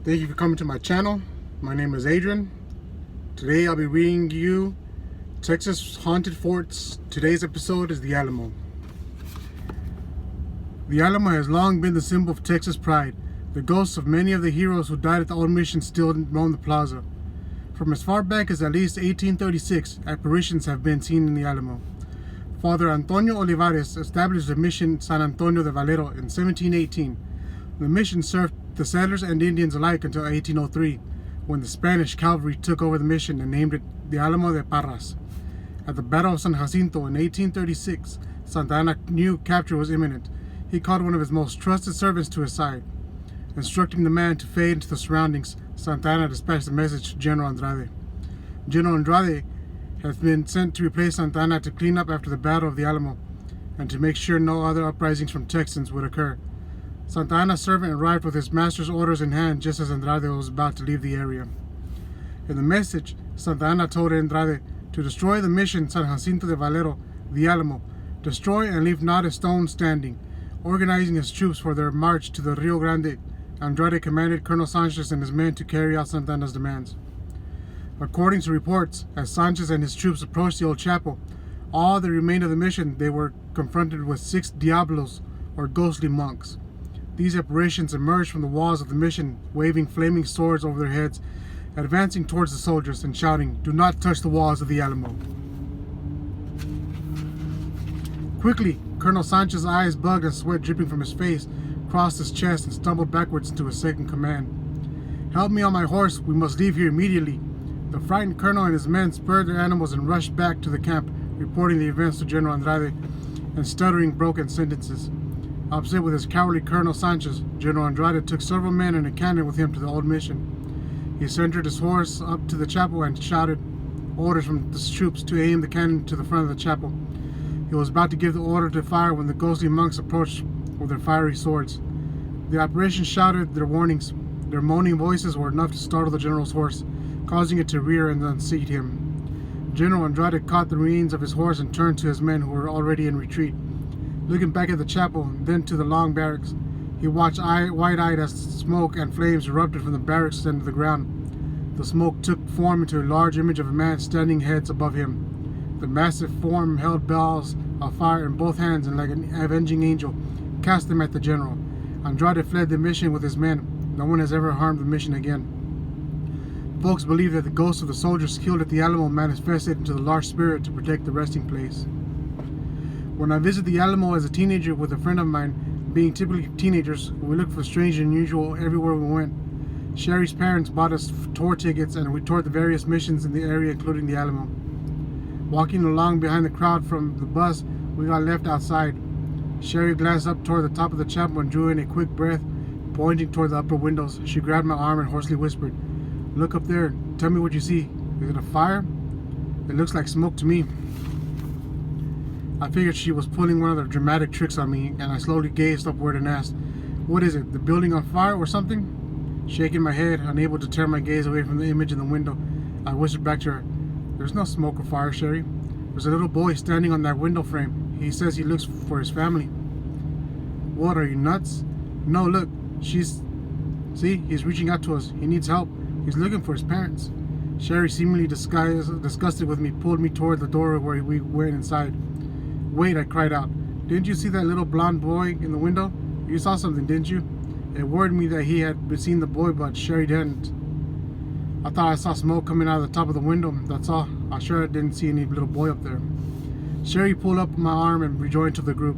Thank you for coming to my channel. My name is Adrian. Today I'll be reading you Texas Haunted Forts. Today's episode is the Alamo. The Alamo has long been the symbol of Texas pride. The ghosts of many of the heroes who died at the old mission still roam the plaza. From as far back as at least 1836, apparitions have been seen in the Alamo. Father Antonio Olivares established the mission San Antonio de Valero in 1718. The mission served the settlers and Indians alike until 1803, when the Spanish cavalry took over the mission and named it the Alamo de Parras. At the Battle of San Jacinto in 1836, Santa Anna knew capture was imminent. He called one of his most trusted servants to his side. Instructing the man to fade into the surroundings, Santa Anna dispatched a message to General Andrade. General Andrade had been sent to replace Santa Anna to clean up after the Battle of the Alamo and to make sure no other uprisings from Texans would occur. Santa Anna's servant arrived with his master's orders in hand just as Andrade was about to leave the area. In the message, Santa Anna told Andrade to destroy the mission San Jacinto de Valero, the Alamo, destroy and leave not a stone standing. Organizing his troops for their march to the Rio Grande, Andrade commanded Colonel Sanchez and his men to carry out Santa Anna's demands. According to reports, as Sanchez and his troops approached the old chapel, all that remained of the mission, they were confronted with 6 diablos, or ghostly monks. These apparitions emerged from the walls of the mission, waving flaming swords over their heads, advancing towards the soldiers and shouting, "Do not touch the walls of the Alamo." Quickly, Colonel Sanchez's eyes bugged and sweat dripping from his face, crossed his chest and stumbled backwards into his second command. "Help me on my horse, we must leave here immediately." The frightened colonel and his men spurred their animals and rushed back to the camp, reporting the events to General Andrade and stuttering broken sentences. Upset with his cowardly Colonel Sanchez, General Andrade took several men and a cannon with him to the old mission. He centered his horse up to the chapel and shouted orders from the troops to aim the cannon to the front of the chapel. He was about to give the order to fire when the ghostly monks approached with their fiery swords. The apparitions shouted their warnings. Their moaning voices were enough to startle the general's horse, causing it to rear and unseat him. General Andrade caught the reins of his horse and turned to his men who were already in retreat. Looking back at the chapel, then to the long barracks, he watched wide-eyed as smoke and flames erupted from the barracks into the ground. The smoke took form into a large image of a man standing heads above him. The massive form held balls of fire in both hands and, like an avenging angel, cast them at the general. Andrade fled the mission with his men. No one has ever harmed the mission again. Folks believe that the ghosts of the soldiers killed at the Alamo manifested into the large spirit to protect the resting place. When I visited the Alamo as a teenager with a friend of mine, being typically teenagers, we looked for strange and unusual everywhere we went. Sherry's parents bought us tour tickets and we toured the various missions in the area, including the Alamo. Walking along behind the crowd from the bus, we got left outside. Sherry glanced up toward the top of the chapel and drew in a quick breath, pointing toward the upper windows. She grabbed my arm and hoarsely whispered, "Look up there, tell me what you see. Is it a fire? It looks like smoke to me." I figured she was pulling one of the dramatic tricks on me, and I slowly gazed upward and asked, "What is it, the building on fire or something?" Shaking my head, unable to tear my gaze away from the image in the window, I whispered back to her, "There's no smoke or fire, Sherry. There's a little boy standing on that window frame. He says he looks for his family." "What, are you nuts?" "No, look, see, he's reaching out to us. He needs help. He's looking for his parents." Sherry, seemingly disgusted with me, pulled me toward the door where we went inside. "Wait," I cried out. "Didn't you see that little blonde boy in the window? You saw something, didn't you?" It worried me that he had seen the boy, but Sherry didn't. "I thought I saw smoke coming out of the top of the window, that's all. I sure didn't see any little boy up there." Sherry pulled up my arm and rejoined to the group.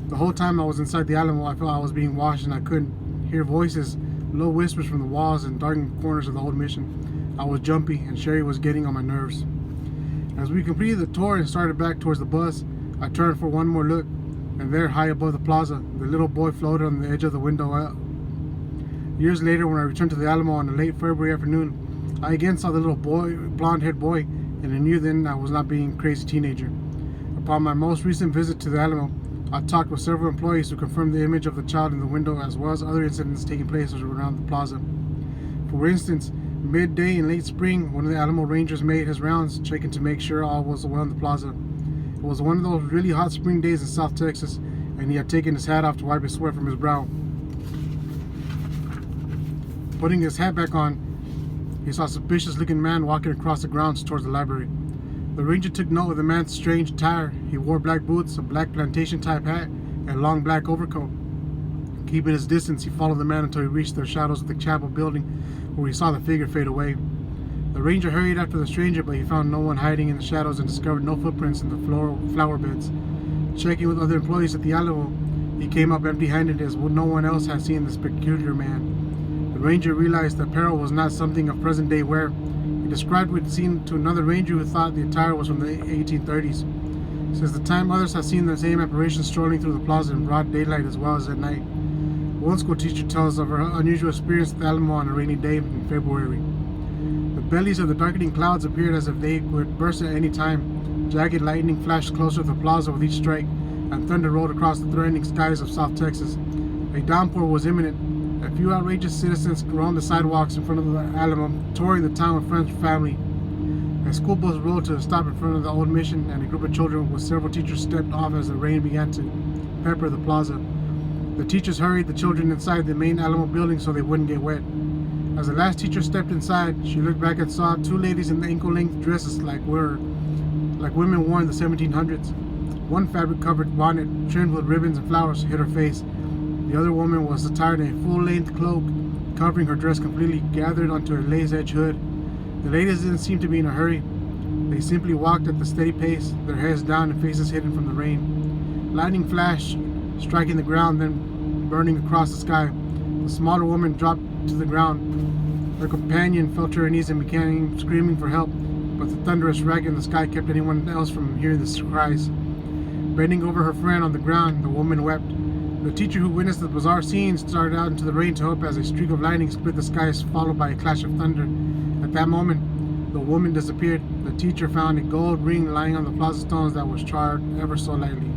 The whole time I was inside the Alamo, I felt I was being watched and I couldn't hear voices, low whispers from the walls and darkened corners of the old mission. I was jumpy and Sherry was getting on my nerves. As we completed the tour and started back towards the bus, I turned for one more look, and there, high above the plaza, the little boy floated on the edge of the window. Years later, when I returned to the Alamo on a late February afternoon, I again saw the little boy, blonde-haired boy, and I knew then I was not being a crazy teenager. Upon my most recent visit to the Alamo, I talked with several employees who confirmed the image of the child in the window, as well as other incidents taking place around the plaza. For instance, midday in late spring, one of the Alamo Rangers made his rounds, checking to make sure all was well in the plaza. It was one of those really hot spring days in South Texas, and he had taken his hat off to wipe his sweat from his brow. Putting his hat back on, he saw a suspicious-looking man walking across the grounds towards the library. The ranger took note of the man's strange attire. He wore black boots, a black plantation-type hat, and a long black overcoat. Keeping his distance, he followed the man until he reached the shadows of the chapel building, where he saw the figure fade away. The ranger hurried after the stranger, but he found no one hiding in the shadows and discovered no footprints in the flower beds. Checking with other employees at the Alamo, he came up empty-handed, as no one else had seen this peculiar man. The ranger realized the apparel was not something of present-day wear. He described what he'd seen to another ranger who thought the attire was from the 1830s. Since the time, others had seen the same apparition strolling through the plaza in broad daylight as well as at night. One school teacher tells of her unusual experience at the Alamo on a rainy day in February. The bellies of the darkening clouds appeared as if they would burst at any time. Jagged lightning flashed closer to the plaza with each strike, and thunder rolled across the threatening skies of South Texas. A downpour was imminent. A few outrageous citizens roamed the sidewalks in front of the Alamo, touring the town with friends and family. A school bus rolled to a stop in front of the old mission, and a group of children with several teachers stepped off as the rain began to pepper the plaza. The teachers hurried the children inside the main Alamo building so they wouldn't get wet. As the last teacher stepped inside, she looked back and saw two ladies in ankle-length dresses like women wore in the 1700s. One fabric-covered bonnet, trimmed with ribbons and flowers, hid her face. The other woman was attired in a full-length cloak, covering her dress completely, gathered onto her lace-edged hood. The ladies didn't seem to be in a hurry. They simply walked at a steady pace, their heads down and faces hidden from the rain. Lightning flashed, striking the ground, then burning across the sky. The smaller woman dropped to the ground. Her companion fell to her knees and began screaming for help, but the thunderous racket in the sky kept anyone else from hearing the cries. Bending over her friend on the ground, the woman wept. The teacher who witnessed the bizarre scene started out into the rain to help as a streak of lightning split the skies, followed by a clash of thunder. At that moment, the woman disappeared. The teacher found a gold ring lying on the plaza stones that was charred ever so lightly.